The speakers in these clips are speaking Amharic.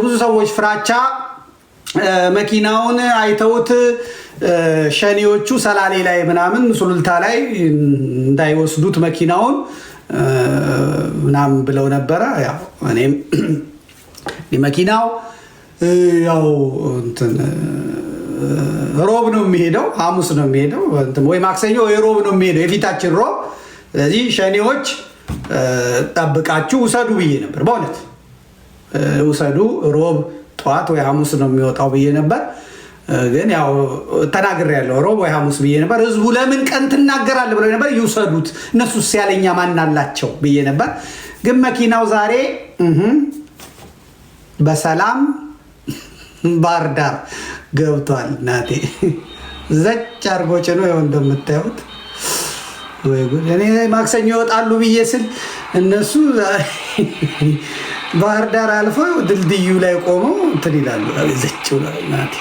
ብዙ ሰዎች ፍራቻ መኪናውን አይተውት ሸኔዎቹ ሰላሌ ላይ ምናምን ሱሉልታ ላይ እንዳይወስዱት መኪናውን ምናምን ብለው ነበረ። ያው እኔም መኪናው ያው እንትን ሮብ ነው የሚሄደው፣ ሐሙስ ነው የሚሄደው ወይ ማክሰኞ ወይ ሮብ ነው የሚሄደው የፊታችን ሮብ። ስለዚህ ሸኔዎች ጠብቃችሁ ውሰዱ ብዬ ነበር። በእውነት ውሰዱ ሮብ ጠዋት ወይ ሐሙስ ነው የሚወጣው ብዬ ነበር። ግን ያው ተናግሬያለሁ ሮብ ወይ ሐሙስ ብዬ ነበር። ህዝቡ ለምን ቀን ትናገራለህ ብለው ነበር። ይውሰዱት እነሱስ ያለኛ ማን አላቸው ብዬ ነበር። ግን መኪናው ዛሬ በሰላም ባህር ዳር ገብቷል። ናቴ ዘጭ አርጎ ጭኖ ይኸው እንደምታዩት። ወይ ጉድ! እኔ ማክሰኞ ይወጣሉ ብዬ ስል እነሱ ባህር ዳር አልፈው ድልድዩ ላይ ቆመው እንትን ይላሉ። ዘጭ ናቴ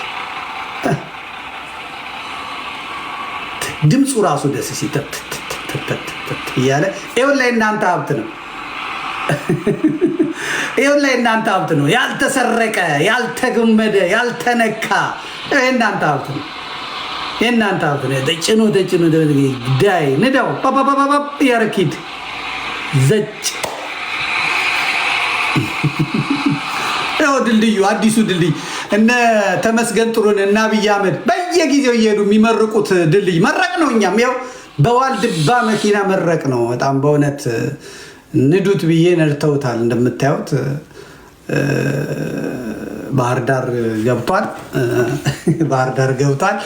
ድምፁ ራሱ ደስ ሲተት እያለ ይኸው ላይ እናንተ ሀብት ነው። ይኸው ላይ እናንተ ሀብት ነው። ያልተሰረቀ ያልተገመደ ያልተነካ እናንተ ሀብት ነው። የእናንተ ሀብት ነው። ተጭኖ ዳይ ንዳው ፓፓፓፓ ያረኪድ ዘጭ ያው ድልድዩ አዲሱ ድልድይ እነ ተመስገን ጥሩን እና አብይ አህመድ በየጊዜው እየሄዱ የሚመርቁት ድልድይ መረቅ ነው። እኛም ያው በዋልድባ መኪና መረቅ ነው። በጣም በእውነት ንዱት ብዬ ነድተውታል። እንደምታዩት ባህር ዳር ገብቷል። ባህር ዳር ገብቷል።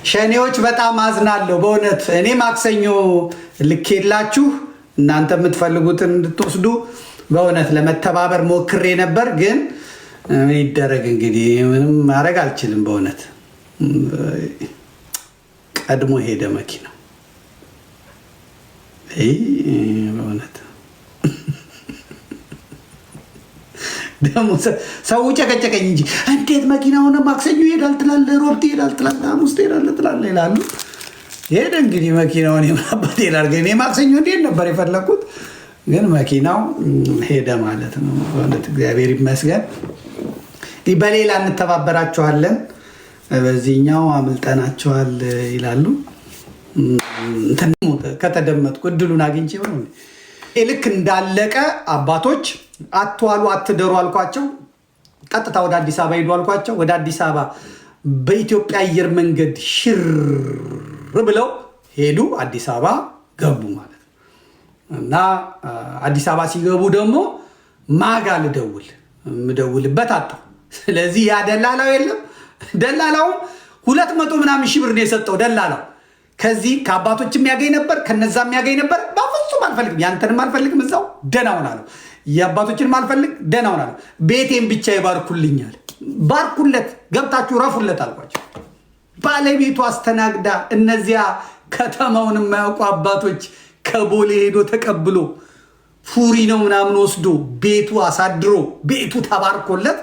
ሸኔዎች በጣም አዝናለሁ በእውነት። እኔ ማክሰኞ ልኬላችሁ እናንተ የምትፈልጉትን እንድትወስዱ በእውነት ለመተባበር ሞክሬ ነበር። ግን ይደረግ እንግዲህ ምንም ማድረግ አልችልም። በእውነት ቀድሞ ሄደ መኪናው። በእውነት ደግሞ ሰው ጨቀጨቀኝ እንጂ እንዴት መኪናውን ማክሰኞ ይሄዳል ትላለህ፣ ሮብ ትሄዳል ትላለህ፣ ሐሙስ ትሄዳለህ ትላለህ ይላሉ። ሄደ እንግዲህ መኪናውን የማባት ይላል። ግን ማክሰኞ እንዴት ነበር የፈለኩት፣ ግን መኪናው ሄደ ማለት ነው። በእውነት እግዚአብሔር ይመስገን። በሌላ እንተባበራችኋለን፣ በዚህኛው አምልጠናችኋል ይላሉ። ከተደመጥኩ እድሉን አግኝቼ ነው። ልክ እንዳለቀ አባቶች አትዋሉ አትደሩ አልኳቸው። ቀጥታ ወደ አዲስ አበባ ሄዱ አልኳቸው። ወደ አዲስ አበባ በኢትዮጵያ አየር መንገድ ሽር ብለው ሄዱ። አዲስ አበባ ገቡ ማለት ነው። እና አዲስ አበባ ሲገቡ ደግሞ ማጋ ምደውልበት አጣሁ። ስለዚህ ያ ደላላው የለም። ደላላው 200 ምናምን ሺህ ብር ነው የሰጠው ደላላው። ከዚህ ከአባቶች የሚያገኝ ነበር፣ ከነዛ የሚያገኝ ነበር። በፍጹም አልፈልግም፣ ያንተንም አልፈልግም፣ እዛው ደህና ሆናለሁ። የአባቶችንም አልፈልግ፣ ደህና ሆናለሁ። ቤቴን ብቻ ይባርኩልኛል። ባርኩለት፣ ገብታችሁ ረፉለት አልኳቸው። ባለቤቱ አስተናግዳ እነዚያ ከተማውን የማያውቁ አባቶች ከቦሌ ሄዶ ተቀብሎ ፉሪ ነው ምናምን ወስዶ ቤቱ አሳድሮ ቤቱ ተባርኮለት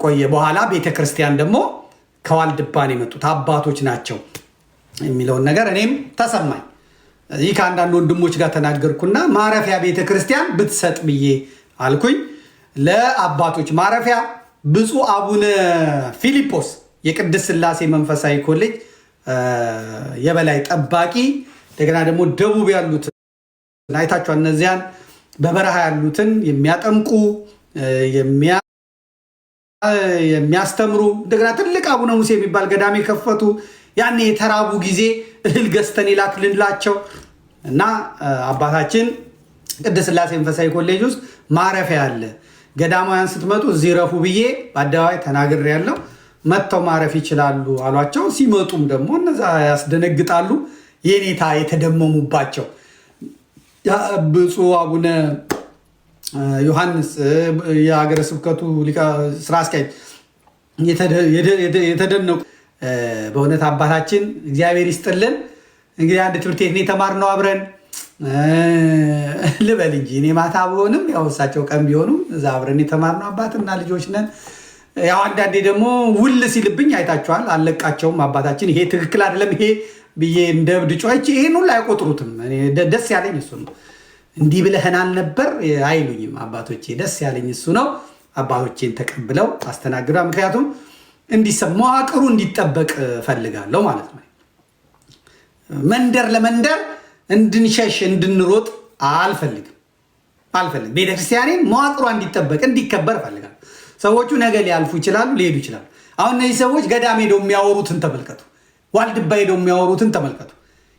ቆየ። በኋላ ቤተክርስቲያን ደግሞ ከዋልድባን የመጡት አባቶች ናቸው የሚለውን ነገር እኔም ተሰማኝ። ይህ ከአንዳንድ ወንድሞች ጋር ተናገርኩና ማረፊያ ቤተክርስቲያን ብትሰጥ ብዬ አልኩኝ። ለአባቶች ማረፊያ ብፁዕ አቡነ ፊልጶስ የቅድስት ሥላሴ መንፈሳዊ ኮሌጅ የበላይ ጠባቂ፣ እንደገና ደግሞ ደቡብ ያሉት አይታችኋል። እነዚያን በበረሃ ያሉትን የሚያጠምቁ የሚያስተምሩ፣ እንደገና ትልቅ አቡነ ሙሴ የሚባል ገዳም የከፈቱ ያኔ የተራቡ ጊዜ እህል ገዝተን ይላክልንላቸው እና አባታችን ቅድስት ሥላሴ መንፈሳዊ ኮሌጅ ውስጥ ማረፊያ አለ፣ ገዳማውያን ስትመጡ እዚህ ረፉ ብዬ በአደባባይ ተናግሬያለሁ። መጥተው ማረፍ ይችላሉ አሏቸው። ሲመጡም ደግሞ እነዛ ያስደነግጣሉ። የኔታ የተደመሙባቸው ብፁዕ አቡነ ዮሐንስ የሀገረ ስብከቱ ስራ አስኪያጅ የተደነቁ በእውነት አባታችን እግዚአብሔር ይስጥልን። እንግዲህ አንድ ትምህርት ቤት የተማርነው አብረን ልበል እንጂ እኔ ማታ ቢሆንም ያው እሳቸው ቀን ቢሆኑም እዛ አብረን የተማርነው አባትና ልጆች ነን። ያው አንዳንዴ ደግሞ ውል ሲልብኝ አይታችኋል፣ አለቃቸውም አባታችን ይሄ ትክክል አይደለም ይሄ ብዬ እንደ እብድ ጮኸች። ይሄን ሁሉ አይቆጥሩትም። ደስ ያለኝ እሱ ነው። እንዲህ ብለህናል ነበር አይሉኝም አባቶቼ። ደስ ያለኝ እሱ ነው። አባቶቼን ተቀብለው አስተናግዷል። ምክንያቱም መዋቅሩ እንዲጠበቅ ፈልጋለሁ ማለት ነው። መንደር ለመንደር እንድንሸሽ እንድንሮጥ አልፈልግም። ቤተክርስቲያኔን መዋቅሯ እንዲጠበቅ እንዲከበር ፈልጋለሁ። ሰዎቹ ነገ ሊያልፉ ይችላሉ፣ ሊሄዱ ይችላሉ። አሁን እነዚህ ሰዎች ገዳም ሄደው የሚያወሩትን ተመልከቱ። ዋልድባ ሄደው የሚያወሩትን ተመልከቱ።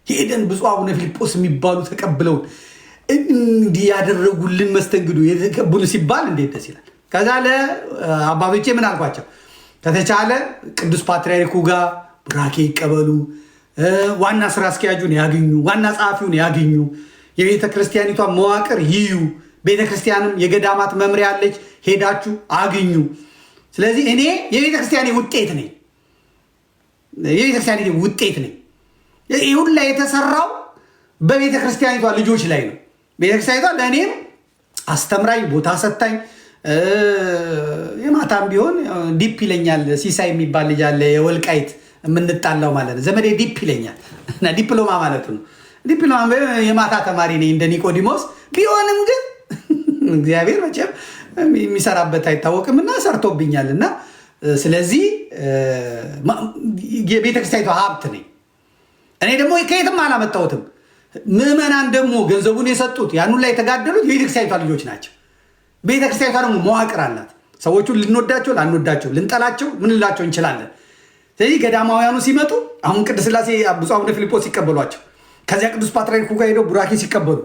ሄደን ብፁዕ አቡነ ፊልጶስ የሚባሉ ተቀብለውን እንዲህ ያደረጉልን መስተንግዶ የተቀብሉ ሲባል እንዴት ደስ ይላል። ከዛ ለአባቶቼ ምን አልኳቸው? ከተቻለ ቅዱስ ፓትርያርኩ ጋር ቡራኬ ይቀበሉ፣ ዋና ስራ አስኪያጁን ያግኙ፣ ዋና ጸሐፊውን ያግኙ፣ የቤተ ክርስቲያኒቷ መዋቅር ይዩ። ቤተ ክርስቲያንም የገዳማት መምሪያ አለች፣ ሄዳችሁ አግኙ። ስለዚህ እኔ የቤተ ክርስቲያኔ ውጤት ነኝ። ይህ ሁላ የተሰራው በቤተ ክርስቲያኒቷ ልጆች ላይ ነው። ቤተ ክርስቲያኒቷ ለእኔም አስተምራኝ ቦታ ሰታኝ፣ የማታም ቢሆን ዲፕ ይለኛል። ሲሳይ የሚባል ልጅ አለ፣ የወልቃይት የምንጣላው ማለት ነው። ዘመዴ ዲፕ ይለኛል እና ዲፕሎማ ማለቱ ነው። ዲፕሎማ የማታ ተማሪ ነኝ እንደ ኒቆዲሞስ ቢሆንም ግን እግዚአብሔር መቼም የሚሰራበት አይታወቅም እና ሰርቶብኛል። እና ስለዚህ የቤተክርስቲያኒቷ ሀብት ነኝ። እኔ ደግሞ ከየትም አላመጣሁትም። ምዕመናን ደግሞ ገንዘቡን የሰጡት ያኑን ላይ የተጋደሉት የቤተክርስቲያኒቷ ልጆች ናቸው። ቤተክርስቲያኒቷ ደግሞ መዋቅር አላት። ሰዎቹን ልንወዳቸው ላንወዳቸው፣ ልንጠላቸው ምንላቸው እንችላለን። ስለዚህ ገዳማውያኑ ሲመጡ አሁን ቅድስት ሥላሴ ብፁዕ አቡነ ፊልጶስ ሲቀበሏቸው፣ ከዚያ ቅዱስ ፓትርያርኩ ጋር ሄደው ቡራኬ ሲቀበሉ፣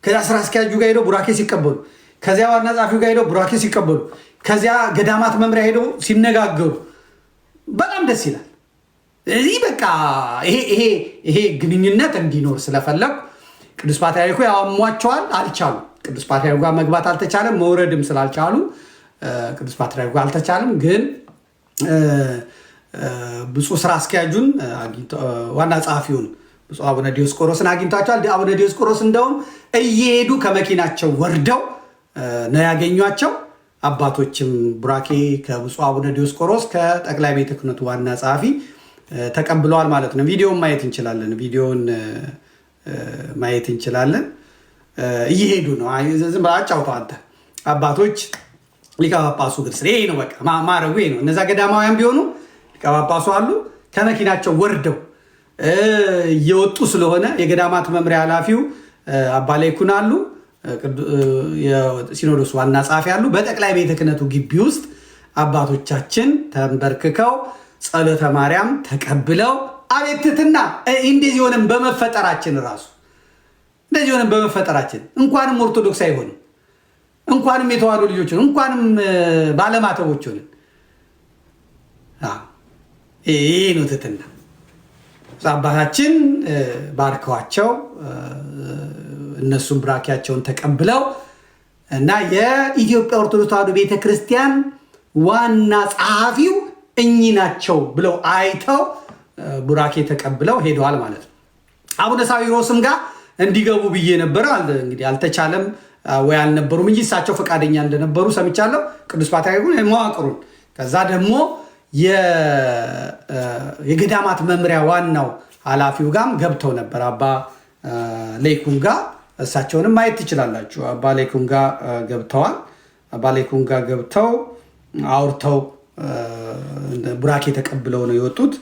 ከዚያ ስራ አስኪያጁ ጋር ሄደው ቡራኬ ሲቀበሉ፣ ከዚያ ዋና ጸሐፊው ጋር ሄደው ቡራኬ ሲቀበሉ፣ ከዚያ ገዳማት መምሪያ ሄደው ሲነጋገሩ በጣም ደስ ይላል። እዚህ በቃ ይሄ ግንኙነት እንዲኖር ስለፈለጉ ቅዱስ ፓትርያርኩ ያሟቸዋል። አልቻሉም። ቅዱስ ፓትርያርኩ ጋር መግባት አልተቻለም። መውረድም ስላልቻሉ ቅዱስ ፓትርያርኩ አልተቻለም። ግን ብፁዕ ስራ አስኪያጁን ዋና ጸሐፊውን ብፁዕ አቡነ ዲዮስቆሮስን አግኝቷቸዋል። አቡነ ዲዮስቆሮስ እንደውም እየሄዱ ከመኪናቸው ወርደው ነው ያገኟቸው። አባቶችም ቡራኬ ከብፁዕ አቡነ ዲዮስቆሮስ ከጠቅላይ ቤተ ክህነቱ ዋና ጸሐፊ ተቀብለዋል ማለት ነው። ቪዲዮን ማየት እንችላለን። እየሄዱ ነው። ዝም ብለህ አጫውተው አንተ። አባቶች ሊቀ ጳጳሱ እግር ስር ይሄ ነው በቃ ማረጉ ይሄ ነው። እነዛ ገዳማውያን ቢሆኑ ሊቀ ጳጳሱ አሉ ከመኪናቸው ወርደው እየወጡ ስለሆነ የገዳማት መምሪያ ኃላፊው አባ ላይኩን አሉ፣ ሲኖዶስ ዋና ጸሐፊ አሉ። በጠቅላይ ቤተ ክህነቱ ግቢ ውስጥ አባቶቻችን ተንበርክከው ጸሎተ ማርያም ተቀብለው አቤትትና እንደዚህ ሆነን በመፈጠራችን ራሱ እንደዚህ ሆነን በመፈጠራችን እንኳንም ኦርቶዶክስ አይሆንም፣ እንኳንም የተዋሕዶ ልጆች ሆነን፣ እንኳንም ባለማተቦች ሆነን ይሄ ነው ትሕትና። አባታችን ባርከዋቸው እነሱም ብራኪያቸውን ተቀብለው እና የኢትዮጵያ ኦርቶዶክስ ተዋሕዶ ቤተክርስቲያን ዋና ጸሐፊው እኚህ ናቸው ብለው አይተው ቡራኬ ተቀብለው ሄደዋል ማለት ነው። አቡነ ሳዊሮስም ጋር እንዲገቡ ብዬ ነበረ። እንግዲህ አልተቻለም ወይ አልነበሩም እንጂ እሳቸው ፈቃደኛ እንደነበሩ ሰምቻለሁ። ቅዱስ ፓትርያርኩን መዋቅሩን ከዛ ደግሞ የገዳማት መምሪያ ዋናው ኃላፊው ጋርም ገብተው ነበር። አባ ላይኩን ጋር እሳቸውንም ማየት ትችላላችሁ። አባ ላይኩን ጋር ገብተዋል። አባ ላይኩን ጋር ገብተው አውርተው ቡራኬ ተቀብለው ነው የወጡት።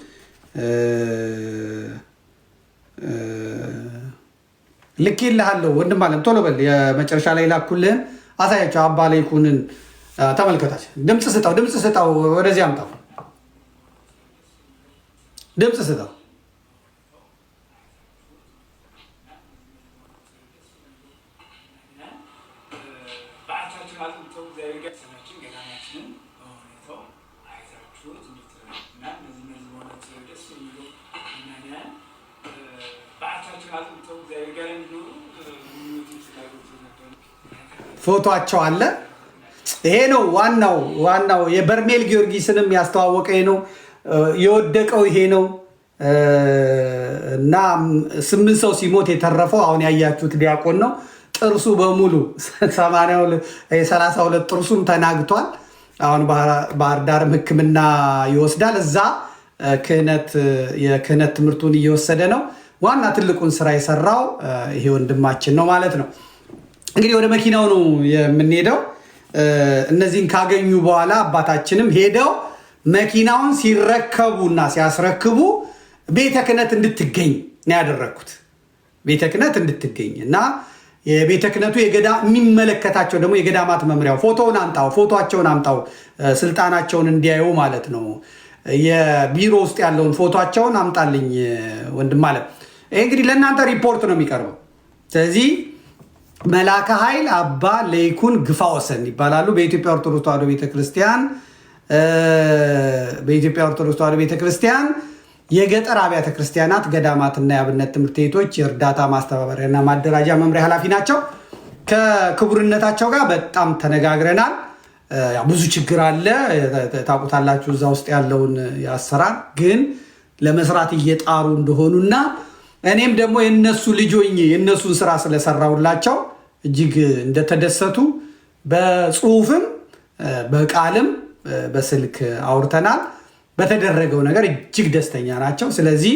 ልኬልሃለሁ ወንድም አለም ቶሎ በል። የመጨረሻ ላይ ላኩልህን አሳያቸው። አባ ላይኩንን ተመልከታቸው። ድምፅ ስጠው፣ ወደዚህ አምጣው፣ ድምፅ ስጠው። ፎቶቸው አለ። ይሄ ነው ዋናው የበርሜል ጊዮርጊስንም ያስተዋወቀ ይሄ ነው። የወደቀው ይሄ ነው እና 8 ሰው ሲሞት የተረፈው አሁን ያያችሁት ዲያቆን ነው። ጥርሱ በሙሉ 32 ጥርሱም ተናግቷል። አሁን ባህር ዳርም ሕክምና ይወስዳል። እዛ የክህነት ትምህርቱን እየወሰደ ነው። ዋና ትልቁን ስራ የሰራው ይሄ ወንድማችን ነው ማለት ነው። እንግዲህ ወደ መኪናው ነው የምንሄደው። እነዚህን ካገኙ በኋላ አባታችንም ሄደው መኪናውን ሲረከቡና ሲያስረክቡ ቤተ ክህነት እንድትገኝ ነው ያደረግኩት። ቤተ ክህነት እንድትገኝ እና የቤተ ክህነቱ የሚመለከታቸው ደግሞ የገዳማት መምሪያው ፎቶቸውን አምጣው ስልጣናቸውን እንዲያዩ ማለት ነው። የቢሮ ውስጥ ያለውን ፎቶቸውን አምጣልኝ ወንድም አለ። ይሄ እንግዲህ ለእናንተ ሪፖርት ነው የሚቀርበው። ስለዚህ መላከ ኃይል አባ ለይኩን ግፋወሰን ይባላሉ። በኢትዮጵያ ኦርቶዶክስ ተዋሕዶ ቤተክርስቲያን የገጠር አብያተ ክርስቲያናት ገዳማትና የአብነት ትምህርት ቤቶች የእርዳታ ማስተባበሪያና ማደራጃ መምሪያ ኃላፊ ናቸው። ከክቡርነታቸው ጋር በጣም ተነጋግረናል። ብዙ ችግር አለ ታውቁታላችሁ፣ እዛ ውስጥ ያለውን አሰራር ግን ለመስራት እየጣሩ እንደሆኑና እኔም ደግሞ የነሱ ልጆኝ የነሱን ስራ ስለሰራውላቸው እጅግ እንደተደሰቱ በጽሁፍም በቃልም በስልክ አውርተናል። በተደረገው ነገር እጅግ ደስተኛ ናቸው። ስለዚህ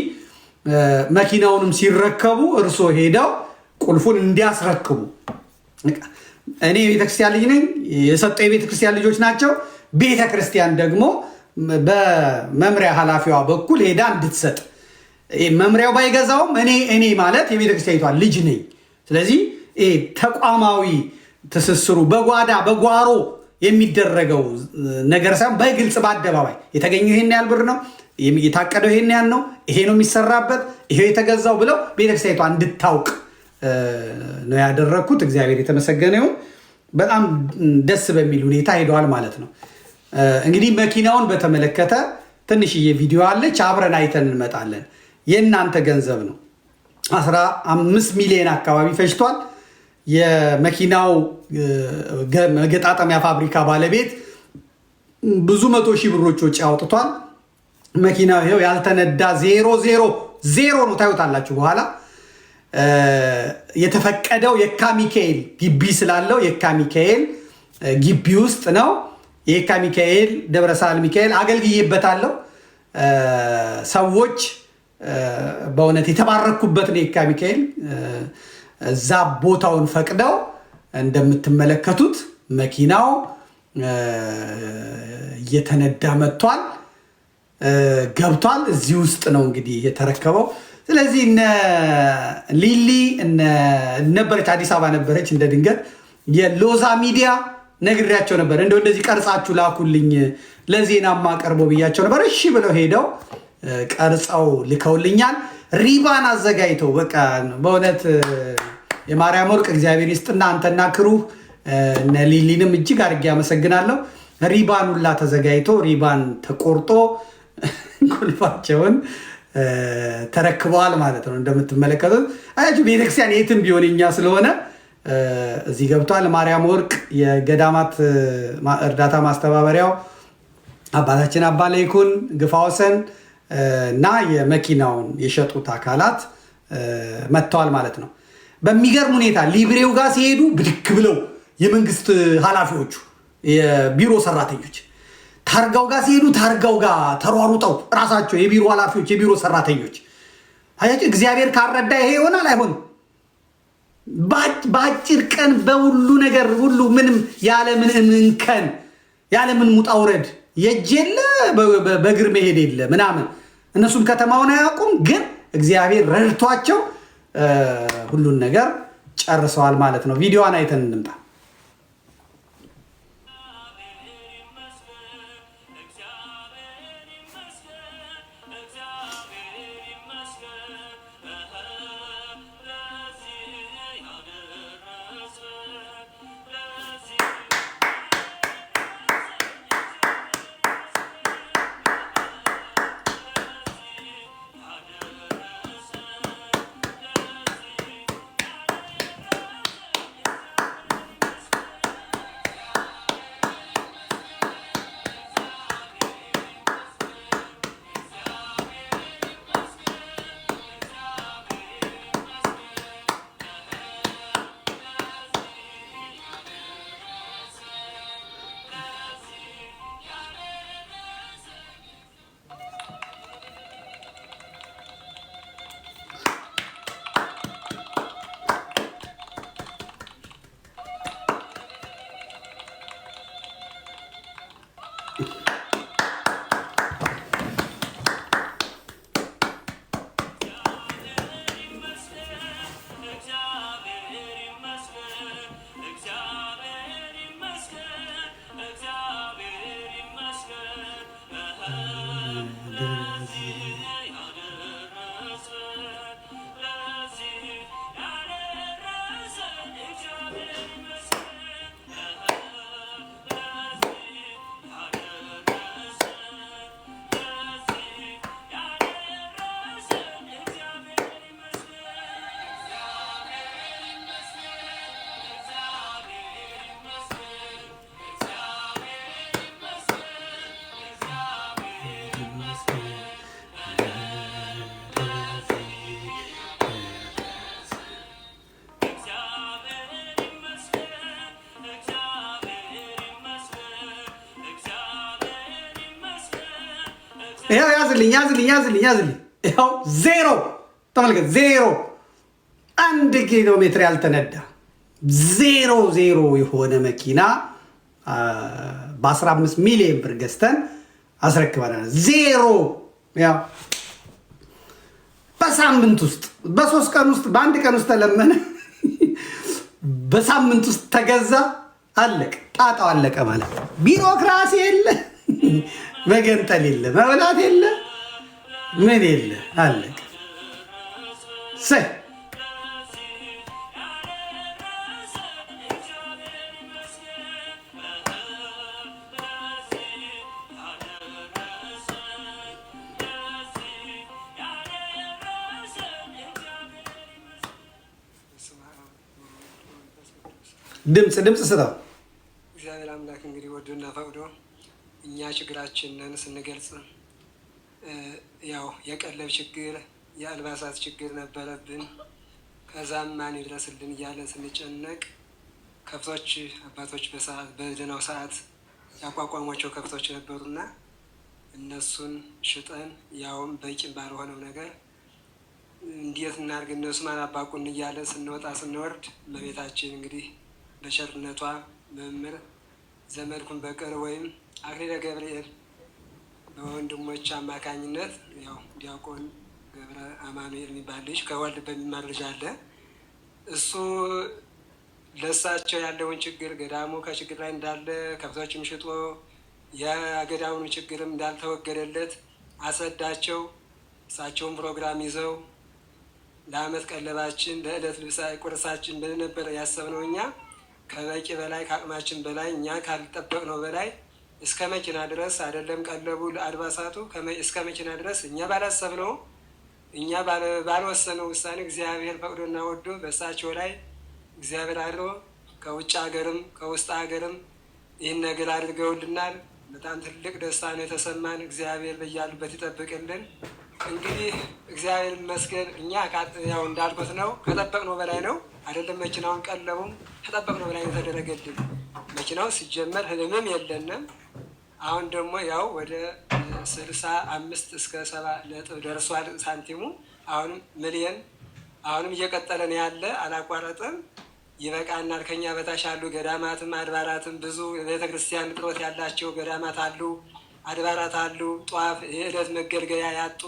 መኪናውንም ሲረከቡ እርሶ ሄደው ቁልፉን እንዲያስረክቡ፣ እኔ የቤተክርስቲያን ልጅ ነኝ፣ የሰጠው የቤተክርስቲያን ልጆች ናቸው። ቤተክርስቲያን ደግሞ በመምሪያ ኃላፊዋ በኩል ሄዳ እንድትሰጥ፣ መምሪያው ባይገዛውም እኔ ማለት የቤተክርስቲያኒቷ ልጅ ነኝ። ስለዚህ ተቋማዊ ትስስሩ በጓሮ የሚደረገው ነገር ሳይሆን በግልጽ በአደባባይ የተገኘው ይሄን ያህል ብር ነው፣ የታቀደው ይሄን ያህል ነው፣ ይሄ ነው የሚሰራበት፣ ይሄ የተገዛው ብለው ቤተክርስቲያኒቷ እንድታውቅ ነው ያደረግኩት። እግዚአብሔር የተመሰገነ ይሁን። በጣም ደስ በሚል ሁኔታ ሄደዋል ማለት ነው። እንግዲህ መኪናውን በተመለከተ ትንሽዬ ቪዲዮ አለች፣ አብረን አይተን እንመጣለን። የእናንተ ገንዘብ ነው። 15 ሚሊዮን አካባቢ ፈጅቷል። የመኪናው መገጣጠሚያ ፋብሪካ ባለቤት ብዙ 100 ሺህ ብሮች ወጪ አውጥቷል። መኪናው ይኸው ያልተነዳ 000 ነው። ታዩታላችሁ በኋላ። የተፈቀደው የካ ሚካኤል ግቢ ስላለው የካ ሚካኤል ግቢ ውስጥ ነው። የካ ሚካኤል ደብረሳል ሚካኤል አገልግዬበታለሁ። ሰዎች በእውነት የተባረኩበት ነው የካ ሚካኤል። እዛ ቦታውን ፈቅደው እንደምትመለከቱት መኪናው እየተነዳ መጥቷል፣ ገብቷል። እዚህ ውስጥ ነው እንግዲህ የተረከበው። ስለዚህ እነ ሊሊ ነበረች፣ አዲስ አበባ ነበረች። እንደ ድንገት የሎዛ ሚዲያ ነግሬያቸው ነበር፣ እንደዚህ ቀርጻችሁ ላኩልኝ ለዜና ማቀርበው ብያቸው ነበር። እሺ ብለው ሄደው ቀርጸው ልከውልኛል። ሪባን አዘጋጅተው በቃ በእውነት የማርያም ወርቅ እግዚአብሔር ይስጥና አንተና ክሩህ እነ ሊሊንም እጅግ አድርጌ አመሰግናለሁ። ሪባን ሁላ ተዘጋጅቶ ሪባን ተቆርጦ ቁልፋቸውን ተረክበዋል ማለት ነው። እንደምትመለከቱት አያችሁ ቤተክርስቲያን የትም ቢሆን እኛ ስለሆነ እዚህ ገብቷል። ማርያም ወርቅ የገዳማት እርዳታ ማስተባበሪያው አባታችን አባ ለይኩን ግፋወሰን እና የመኪናውን የሸጡት አካላት መጥተዋል ማለት ነው። በሚገርም ሁኔታ ሊብሬው ጋር ሲሄዱ ብድክ ብለው የመንግስት ኃላፊዎቹ የቢሮ ሰራተኞች፣ ታርጋው ጋር ሲሄዱ ታርጋው ጋር ተሯሩጠው ራሳቸው የቢሮ ኃላፊዎች የቢሮ ሰራተኞች። አያችሁ እግዚአብሔር ካረዳ ይሄ ይሆናል አይሆንም። በአጭር ቀን በሁሉ ነገር ሁሉ ምንም ያለምን እንከን ያለምን ሙጣ ውረድ የእጅ የለ በእግር መሄድ የለ ምናምን። እነሱም ከተማውን አያውቁም፣ ግን እግዚአብሔር ረድቷቸው ሁሉን ነገር ጨርሰዋል ማለት ነው። ቪዲዮዋን አይተን እንምጣ። ይኸው ያዝልኝ። ይኸው ዜሮ ተመልከት፣ ዜሮ 1 ኪሎ ሜትር ያልተነዳ ዜሮ የሆነ መኪና በ15 ሚሊዮን ብር ገዝተን አስረክበናል። ዜሮ ያው በሳምንት ውስጥ በ3 ቀን ውስጥ በ1 ቀን ውስጥ ተለመነ። በሳምንት ውስጥ ተገዛ። አለቀ፣ ጣጣው አለቀ ማለት ነው። ቢሮክራሲ የለ፣ መገንጠል የለ፣ መብላት የለ፣ ምን የለ፣ አለቀ። ድምፅ ስጠው። እግዚአብሔር አምላክ እንግዲህ ወዶና ፈቅዶ እኛ ችግራችንን ስንገልጽ ያው የቀለብ ችግር፣ የአልባሳት ችግር ነበረብን። ከዛም ማን ይድረስልን እያለን ስንጨነቅ ከብቶች አባቶች በደህናው ሰዓት ያቋቋሟቸው ከብቶች ነበሩና እነሱን ሽጠን ያውም በቂም ባልሆነው ነገር እንዴት እናድርግ እነሱም አላባቁን እያለን ስንወጣ ስንወርድ እመቤታችን እንግዲህ በቸርነቷ መምህር ዘመድኩን በቀለ ወይም አክሊለ ገብርኤል በወንድሞች አማካኝነት ያው ዲያቆን ገብረ አማኑኤል የሚባል ልጅ ከወልድ በሚማር ልጅ አለ። እሱ ለእሳቸው ያለውን ችግር ገዳሙ ከችግር ላይ እንዳለ ከብቶችም ሽጦ የገዳሙን ችግርም እንዳልተወገደለት አስረዳቸው። እሳቸውን ፕሮግራም ይዘው ለዓመት ቀለባችን ለዕለት ልብሳ ቁርሳችን ብንነበረ ያሰብነው እኛ ከበቂ በላይ ከአቅማችን በላይ እኛ ካልጠበቅነው በላይ እስከ መኪና ድረስ አይደለም ቀለቡ ለአልባሳቱ እስከ መኪና ድረስ እኛ ባላሰብነው እኛ ባልወሰነው ውሳኔ እግዚአብሔር ፈቅዶና ወዶ በእሳቸው ላይ እግዚአብሔር አድሮ ከውጭ ሀገርም ከውስጥ ሀገርም ይህን ነገር አድርገውልናል። በጣም ትልቅ ደስታ ነው የተሰማን። እግዚአብሔር በያሉበት ይጠብቅልን። እንግዲህ እግዚአብሔር ይመስገን። እኛ ያው እንዳልኩት ነው ከጠበቅነው በላይ ነው። አይደለም መኪናውን ቀለቡም ከጠበቅነው በላይ የተደረገልን። መኪናው ሲጀመር ህልምም የለንም። አሁን ደግሞ ያው ወደ 65 እስከ 70 ነጥብ ደርሷል ሳንቲሙ። አሁንም ሚሊየን አሁንም እየቀጠለ ነው ያለ፣ አላቋረጥም። ይበቃናል። ከኛ በታች ያሉ ገዳማትም አድባራትም ብዙ ቤተክርስቲያን እጥሮት ያላቸው ገዳማት አሉ፣ አድባራት አሉ። ጧፍ የዕለት መገልገያ ያጡ፣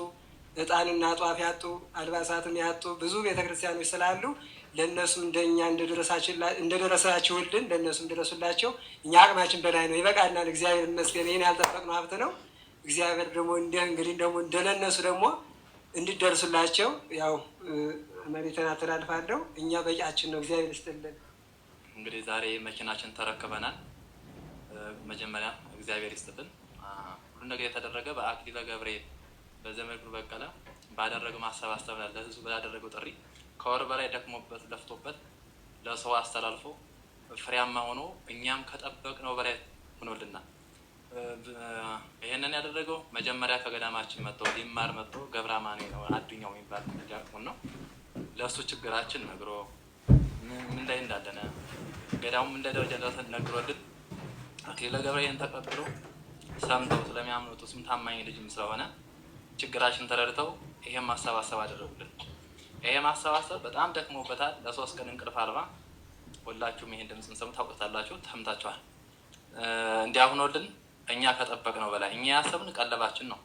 እጣንና ጧፍ ያጡ፣ አልባሳትም ያጡ ብዙ ቤተክርስቲያኖች ስላሉ ለእነሱም እንደኛ እንደደረሳችሁልን ለእነሱም ድረሱላቸው። እኛ አቅማችን በላይ ነው፣ ይበቃናል። እግዚአብሔር ይመስገን። ይህን ያልጠበቅነው ሀብት ነው። እግዚአብሔር ደግሞ እንግዲህ ደግሞ እንደነሱ ደግሞ እንዲደርሱላቸው ያው መሬትን አስተላልፋለሁ። እኛ በቂያችን ነው። እግዚአብሔር ይስጥልን። እንግዲህ ዛሬ መኪናችን ተረክበናል። መጀመሪያ እግዚአብሔር ይስጥልን። ሁሉ ነገር የተደረገ በአክሊለ ገብርኤል በዘመድኩን በቀለ ባደረገው ማሰባሰብ ለህዝቡ ባደረገው ጥሪ ከወር በላይ ደክሞበት ለፍቶበት ለሰው አስተላልፎ ፍሬያማ ሆኖ እኛም ከጠበቅነው በላይ ሆኖልናል። ይሄንን ያደረገው መጀመሪያ ከገዳማችን መጥቶ ሊማር መጥቶ ገብረ አማኑኤል ነው አዱኛው የሚባል ዲያቆን ነው። ለእሱ ችግራችን ነግሮ ምን ላይ እንዳለነ ገዳሙ ምን ላይ ደረጃ ነግሮልን አክሊለ ገብርኤልን ተቀብሎ ሰምተው ስለሚያምኑት እሱም ታማኝ ልጅም ስለሆነ ችግራችን ተረድተው ይሄን ማሰባሰብ አደረጉልን። ይሄ ማሰባሰብ በጣም ደክሞበታል። ለ3 ቀን እንቅልፍ አልባ። ሁላችሁም ይሄን ድምፅ ሰሙ ታውቁታላችሁ፣ ተምታችኋል። እንዲያሁኖልን እኛ ከጠበቅነው በላይ እኛ ያሰብን ቀለባችን ነው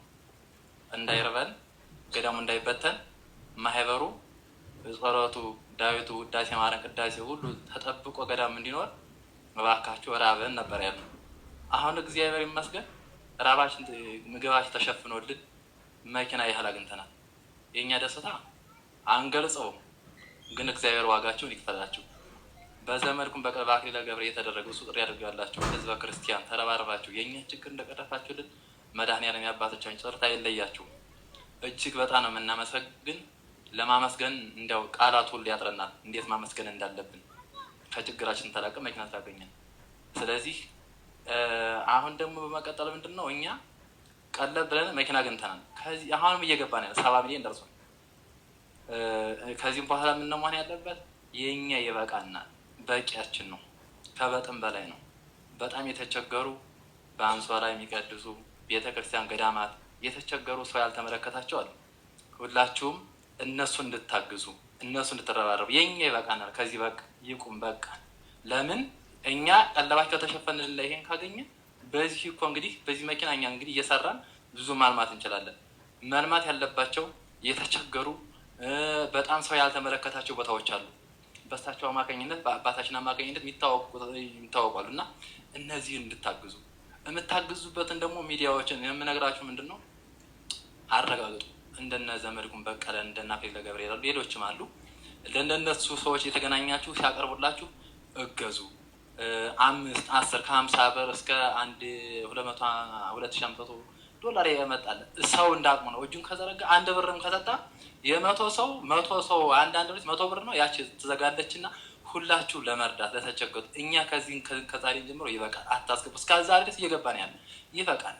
እንዳይርበን ገዳሙ እንዳይበተን ማህበሩ ጸሎቱ ዳዊቱ ውዳሴ ማርያም ቅዳሴ ሁሉ ተጠብቆ ገዳም እንዲኖር እባካችሁ ራበን ነበር ያለው። አሁን እግዚአብሔር ይመስገን ራባችን ምግባችን ተሸፍኖልን መኪና ያህል አግኝተናል። የእኛ ደስታ አንገልጸው፣ ግን እግዚአብሔር ዋጋቸውን ይክፈላችሁ። በዘመድኩን በቀለ በአክሊለ ገብርኤል የተደረገው እሱ ጥሪ ያደርጋላችሁ። ህዝበ ክርስቲያን ተረባርባችሁ የእኛ ችግር እንደቀረፋችሁልን መድኃኔዓለም የአባቶቻችን ጸሎት አይለያችሁ። እጅግ በጣም ነው የምናመሰግን። ለማመስገን እንዲያው ቃላት ሁሉ ያጥረናል፣ እንዴት ማመስገን እንዳለብን። ከችግራችን ተላቀ መኪና ታገኘን። ስለዚህ አሁን ደግሞ በመቀጠል ምንድን ነው እኛ ቀለብ ብለን መኪና ገንተናል። ከዚህ አሁንም እየገባን ያለ 70 ሚሊዮን ደርሷል። ከዚህም በኋላ ምን መሆን ያለበት የኛ ይበቃናል፣ በቂያችን ነው፣ ከበጥም በላይ ነው። በጣም የተቸገሩ በአንሶላ የሚቀድሱ ቤተክርስቲያን ገዳማት የተቸገሩ ሰው ያልተመለከታቸው አሉ። ሁላችሁም እነሱ እንድታግዙ እነሱ እንድትረባረቡ የኛ ይበቃናል፣ ከዚህ በቃ ይቁም በቃ። ለምን እኛ ቀለባቸው ተሸፈንልን ላይ ይሄን ካገኘ በዚህ እኮ እንግዲህ በዚህ መኪና እኛ እንግዲህ እየሰራን ብዙ ማልማት እንችላለን። መልማት ያለባቸው የተቸገሩ በጣም ሰው ያልተመለከታቸው ቦታዎች አሉ። በእሳቸው አማካኝነት በአባታችን አማካኝነት የሚታወቃሉ እና እነዚህ እንድታግዙ የምታግዙበትን ደግሞ ሚዲያዎችን የምነግራችሁ ምንድን ነው አረጋግጡ። እንደነ ዘመድኩን በቀለ እንደነ አክሊለ ገብርኤል ሌሎችም አሉ። ለእነሱ ሰዎች የተገናኛችሁ ሲያቀርቡላችሁ እገዙ። 5፣ 10 ከ50 ብር እስከ 2,500 ዶላር ያመጣል። ሰው እንዳቅሙ ነው። እጁን ከዘረጋ 1 ብርም ከሰጣ የ100 ሰው አንዳንድ ልጅ 100 ብር ነው ያቺ ትዘጋለች። እና ሁላችሁ ለመርዳት ለተቸገሩ እኛ ከዛሬ ጀምሮ ይበቃል፣ አታስገቡ። እስከ ዛሬ ድረስ እየገባን ያለ ይበቃል።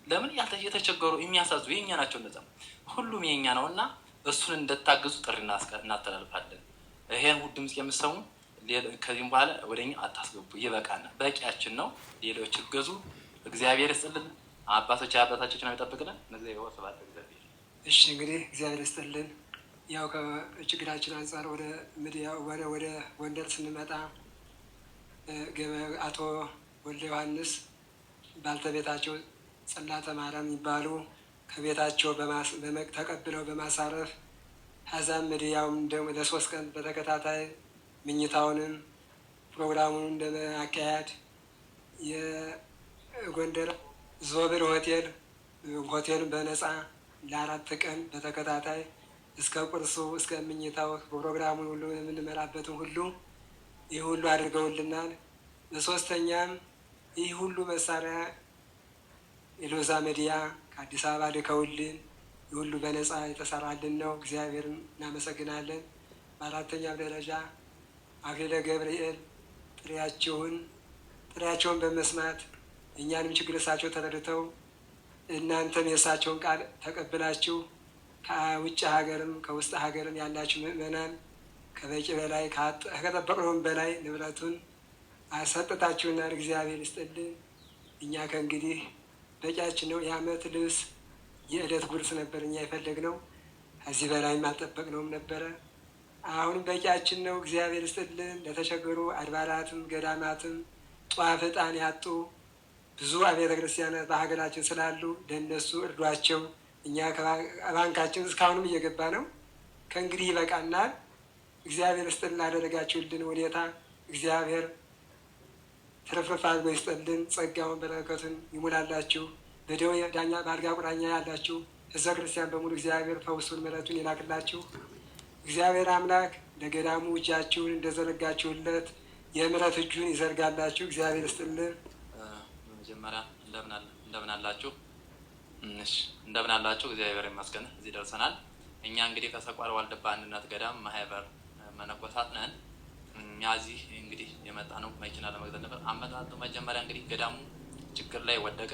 ለምን የተቸገሩ የሚያሳዙ የኛ ናቸው። እነዛ ሁሉም የኛ ነው እና እሱን እንደታገዙ ጥሪ እናስተላልፋለን። ይሄን ድምጽ የምሰሙ ከዚህም በኋላ ወደኛ አታስገቡ፣ ይበቃል፣ በቂያችን ነው። ሌሎች እገዙ። እግዚአብሔር ይስጥልን። አባቶቻችን ነው የሚጠብቅልን። እግዚአብሔር ወሰባለ እግዚአብሔር። እሺ እንግዲህ እግዚአብሔር ይስጥልን። ያው ከችግራችን አንጻር ወደ ሚዲያው ወደ ጎንደር ስንመጣ አቶ ወልደ ዮሐንስ ባልተቤታቸው ጽላተ ማርያም የሚባሉ ከቤታቸው ተቀብለው በማሳረፍ ሀዛም ሚዲያውም ደግሞ ለ3 ቀን በተከታታይ ምኝታውንም ፕሮግራሙን እንደማካሄድ የጎንደር ዞብር ሆቴል በነፃ ለ4 ቀን በተከታታይ እስከ ቁርሱ እስከ ምኝታው ፕሮግራሙን ሁሉ የምንመራበትን ሁሉ ይህ ሁሉ አድርገውልናል። በሶስተኛም ይህ ሁሉ መሳሪያ የሎዛ ሚዲያ ከአዲስ አበባ ልከውልን ይህ ሁሉ በነፃ የተሰራልን ነው። እግዚአብሔርን እናመሰግናለን። በአራተኛው ደረጃ አክሊለ ገብርኤል ጥሪያቸውን በመስማት እኛንም ችግር እሳቸው ተረድተው እናንተም የእሳቸውን ቃል ተቀብላችሁ ከውጭ ሀገርም ከውስጥ ሀገርም ያላችሁ ምዕመናን ከበቂ በላይ ከጠበቅነውም በላይ ንብረቱን አሰጥታችሁናል። እግዚአብሔር ይስጥልን። እኛ ከእንግዲህ በቂያችን ነው። የዓመት ልብስ የዕለት ጉርስ ነበር እኛ የፈለግነው፣ ከዚህ በላይም አልጠበቅነውም ነበረ። አሁንም በቂያችን ነው። እግዚአብሔር ይስጥልን። ለተቸገሩ አድባራትም ገዳማትም ጧፍ ዕጣን ያጡ ብዙ አብያተ ክርስቲያናት በሀገራችን ስላሉ ለእነሱ እርዷቸው። እኛ ከባንካችን እስካሁንም እየገባ ነው። ከእንግዲህ ይበቃናል። እግዚአብሔር ይስጥልን። ላደረጋችሁልን ሁኔታ እግዚአብሔር ትርፍርፍ አድርጎ ይስጥልን። ጸጋውን በረከቱን ይሙላላችሁ። በደዌ ዳኛ በአልጋ ቁራኛ ያላችሁ ሕዝበ ክርስቲያን በሙሉ እግዚአብሔር ፈውሱን ምሕረቱን ይላክላችሁ። እግዚአብሔር አምላክ ለገዳሙ እጃችሁን እንደዘረጋችሁለት የምሕረት እጁን ይዘርጋላችሁ። እግዚአብሔር ይስጥልን። በመጀመሪያ እንደምን አላችሁ? እንደምን አላችሁ? እግዚአብሔር ይመስገን እዚህ ደርሰናል። እኛ እንግዲህ ከሰቋር ዋልድባ አንድነት ገዳም ማህበር መነኮሳት ነን። እኛ እዚህ እንግዲህ የመጣ ነው መኪና ለመግዛት ነበር። አመጣጡ መጀመሪያ እንግዲህ ገዳሙ ችግር ላይ ወደቀ።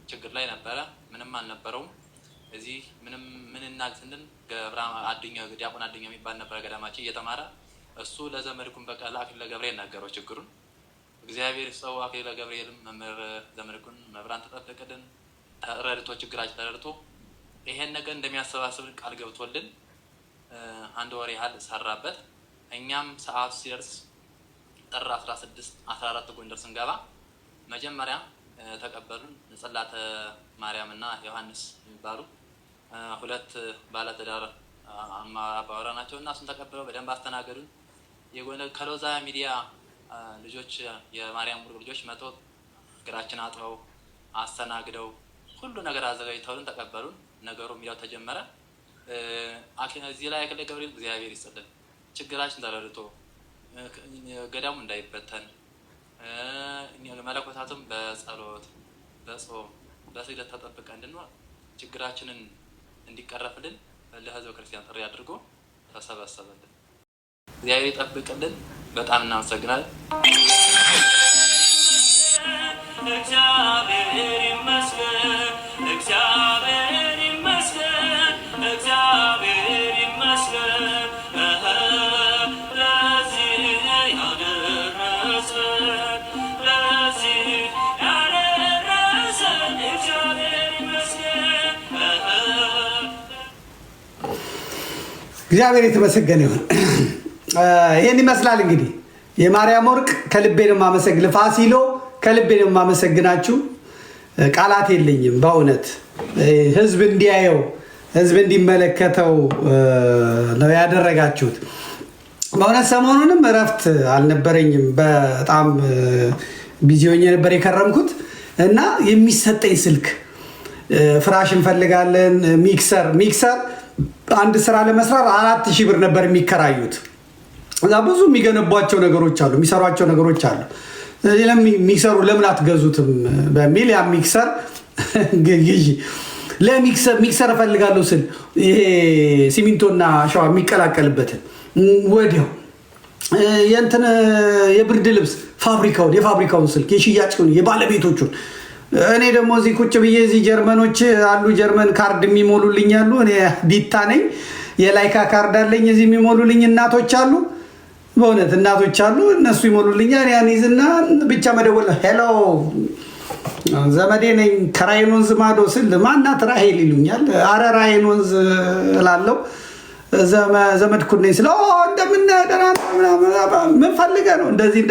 ችግር ላይ ነበረ፣ ምንም አልነበረውም። እዚህ ምን እናግ ስንል ዲያቆን አድኛው የሚባል ነበረ ገዳማችን እየተማረ እሱ ለዘመድኩን በቀለ አክሊለ ገብርኤል ነገረው ችግሩን። እግዚአብሔር ሰው አክሊለ ገብርኤልም መምህር ዘመድኩን መብራን ተጠበቅልን ተረድቶ ችግራችን ተረድቶ ይሄን ነገር እንደሚያሰባስብን ቃል ገብቶልን 1 ወር ያህል ሰራበት። እኛም ሰዓቱ ሲደርስ ጥር 14 ጎንደር ስንገባ መጀመሪያ ተቀበሉን። ጽላተ ማርያም እና ዮሐንስ የሚባሉ 2 ባለትዳር አባወራ ናቸው እና እሱን ተቀብለው በደንብ አስተናገዱን። የጎንደር ከሎዛ ሚዲያ ልጆች የማርያም ጉርጉር ልጆች መጥተው እግራችን አጥበው አስተናግደው ሁሉ ነገር አዘጋጅተውልን ተቀበሉን። ነገሩ ሚዲያው ተጀመረ። እዚህ ላይ አክሊለ ገብርኤል እግዚአብሔር ይስጥልን ችግራችን ተረድቶ ገዳሙ እንዳይበተን መለኮታትም በጸሎት በጾም በስግደት ተጠብቀ እንድንኖር ችግራችንን እንዲቀረፍልን ለሕዝበ ክርስቲያን ጥሪ አድርጎ ተሰበሰበልን። እግዚአብሔር ይጠብቅልን። በጣም እናመሰግናለን። እግዚአብሔር ይመስገን። እግዚአብሔር የተመሰገነ ይሁን። ይህን ይመስላል እንግዲህ የማርያም ወርቅ ከልቤ ነው የማመሰግን። ፋሲሎ ከልቤ ነው የማመሰግናችሁ። ቃላት የለኝም በእውነት ህዝብ እንዲያየው ህዝብ እንዲመለከተው ነው ያደረጋችሁት። በእውነት ሰሞኑንም እረፍት አልነበረኝም። በጣም ቢዚ ሆኜ ነበር የከረምኩት እና የሚሰጠኝ ስልክ ፍራሽ እንፈልጋለን፣ ሚክሰር አንድ ስራ ለመስራት 4000 ብር ነበር የሚከራዩት። እዛ ብዙ የሚገነቧቸው ነገሮች አሉ፣ የሚሰሯቸው ነገሮች አሉ። ሚክሰሩ ለምን አትገዙትም በሚል ያ ሚክሰር ግዢ ሚክሰር እፈልጋለሁ ስል ይሄ ሲሚንቶና አሸዋ የሚቀላቀልበትን ወዲያው የእንትን የብርድ ልብስ የፋብሪካውን ስልክ የሽያጭውን የባለቤቶቹን እኔ ደግሞ እዚህ ቁጭ ብዬ እዚህ ጀርመኖች አሉ፣ ጀርመን ካርድ የሚሞሉልኝ አሉ። እኔ ዲታ ነኝ፣ የላይካ ካርድ አለኝ። እዚህ የሚሞሉልኝ እናቶች አሉ፣ በእውነት እናቶች አሉ። እነሱ ይሞሉልኛል። ያን ይዝና ብቻ መደወል ሄሎ ዘመዴ ነኝ ከራይን ወንዝ ማዶ ስል ማናት ራሄል ይሉኛል። አረ ራይን ወንዝ እላለሁ። ዘመድኩን ነኝ ስለ ምን ፈልገህ ነው? እንደዚህ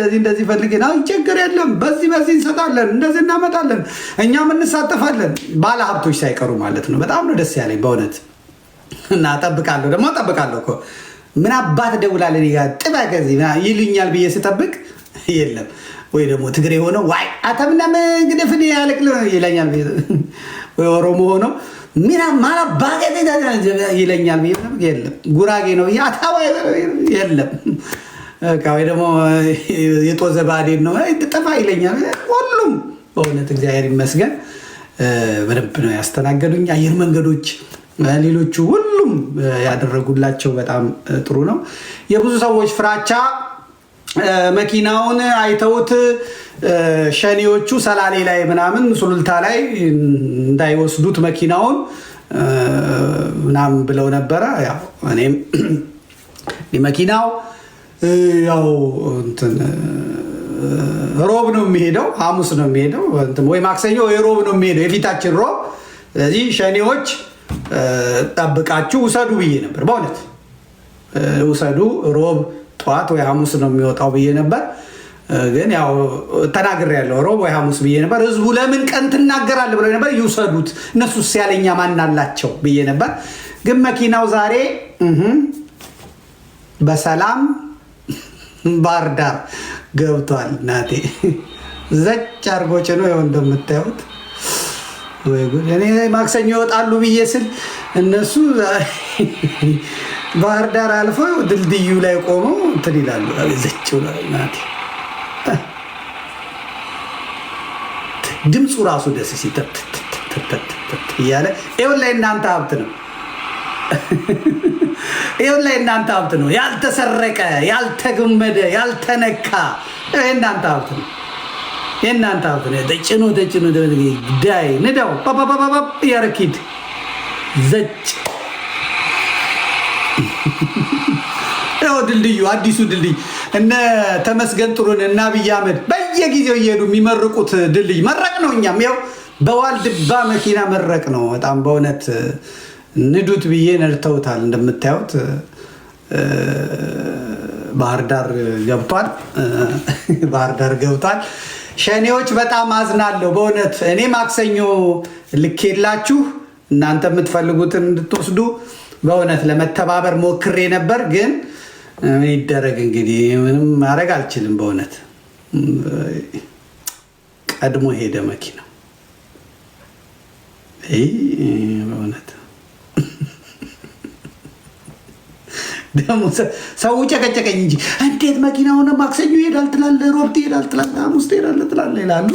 ፈልገህ ነው? ችግር የለም በዚህ እንሰጣለን፣ እንደዚህ እናመጣለን፣ እኛም እንሳተፋለን። ባለ ሀብቶች ሳይቀሩ ማለት ነው። በጣም ነው ደስ ያለኝ በእውነት እና እጠብቃለሁ እኮ ምን አባት ደውላለህ እኔ ጋር ጥባ ከዚህ ይሉኛል ብዬ ስጠብቅ የለም። ወይ ደግሞ ትግሬ ሆነው ዋይ አተምናም ግደፍኔ ያለቅል ይለኛል፣ ወይ ኦሮሞ ሆነው ሚና ማላ ባገደ ይለኛል ብዬ የለም። ጉራጌ ነው ያታው የለም። ወይ ደግሞ የጦዘ ባዴን ነው ጥፋ ይለኛል። ሁሉም በእውነት እግዚአብሔር ይመስገን በደንብ ነው ያስተናገዱኝ። አየር መንገዶች ሌሎቹ ሁሉም ያደረጉላቸው በጣም ጥሩ ነው። የብዙ ሰዎች ፍራቻ መኪናውን አይተውት ሸኔዎቹ ሰላሌ ላይ ምናምን ሱሉልታ ላይ እንዳይወስዱት መኪናውን ምናምን ብለው ነበረ። ያው እኔም መኪናው ያው እንትን ሮብ ነው የሚሄደው፣ ሐሙስ ነው የሚሄደው ወይ ማክሰኞ ወይ ሮብ ነው የሚሄደው፣ የፊታችን ሮብ። ስለዚህ ሸኔዎች ጠብቃችሁ ውሰዱ ብዬ ነበር። በእውነት ውሰዱ ሮብ ጠዋት ወይ ሐሙስ ነው የሚወጣው ብዬ ነበር። ግን ያው ተናግሬያለሁ፣ ሮብ ወይ ሐሙስ ብዬ ነበር። ህዝቡ ለምን ቀን ትናገራለህ ብለው ነበር። ይውሰዱት እነሱስ ያለኛ ማን አላቸው ብዬ ነበር። ግን መኪናው ዛሬ በሰላም ባህር ዳር ገብቷል። ናቴ ዘጭ አድርጎ ጭኖ ይኸው እንደምታዩት። ወይ ጉድ! እኔ ማክሰኞ ይወጣሉ ብዬ ስል እነሱ ባህር ዳር አልፈው ድልድዩ ላይ ቆመው እንትን ይላሉ። ዘጭ ናቴ ድምፁ ራሱ ደስ ሲተት እያለ ይኸውልህ ላይ እናንተ ሀብት ነው። ይኸውልህ ላይ እናንተ ሀብት ነው። ያልተሰረቀ፣ ያልተገመደ፣ ያልተነካ የእናንተ ሀብት ነው። የእናንተ ሀብት ነው። ተጭኖ ዳይ ንዳው ያረኪድ ዘጭ ያው ድልድዩ አዲሱ ድልድይ እነ ተመስገን ጥሩን እና አብይ አህመድ በየጊዜው እየሄዱ የሚመርቁት ድልድይ መረቅ ነው። እኛም ያው በዋልድባ መኪና መረቅ ነው። በጣም በእውነት ንዱት ብዬ ነድተውታል። እንደምታዩት ባህር ዳር ገብቷል። ሸኔዎች በጣም አዝናለሁ በእውነት። እኔ ማክሰኞ ልኬላችሁ እናንተ የምትፈልጉትን እንድትወስዱ በእውነት ለመተባበር ሞክሬ ነበር። ግን ምን ይደረግ እንግዲህ ምንም ማድረግ አልችልም። በእውነት ቀድሞ ሄደ መኪናው። በእውነት ደግሞ ሰው ጨቀጨቀኝ እንጂ እንዴት መኪናውን ማክሰኞ ይሄዳል ትላለህ፣ ሮብ ትሄዳል ትላለህ፣ ሐሙስ ትሄዳለህ ትላለህ ይላሉ።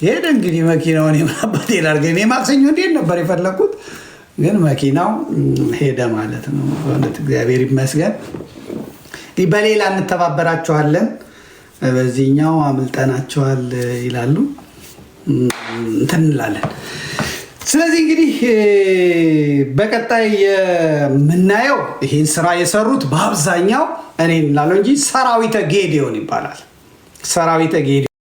ሄደ እንግዲህ መኪናውን የማባት ይላል። ግን ማክሰኞ እንዴት ነበር የፈለኩት፣ ግን መኪናው ሄደ ማለት ነው። በእውነት እግዚአብሔር ይመስገን። በሌላ እንተባበራቸዋለን፣ በዚህኛው አምልጠናቸዋል ይላሉ እንትን እንላለን። ስለዚህ እንግዲህ በቀጣይ የምናየው ይህን ስራ የሰሩት በአብዛኛው እኔ ላለው እንጂ ሰራዊተ ጌዴዎን ይባላል። ሰራዊተ ጌዴዎን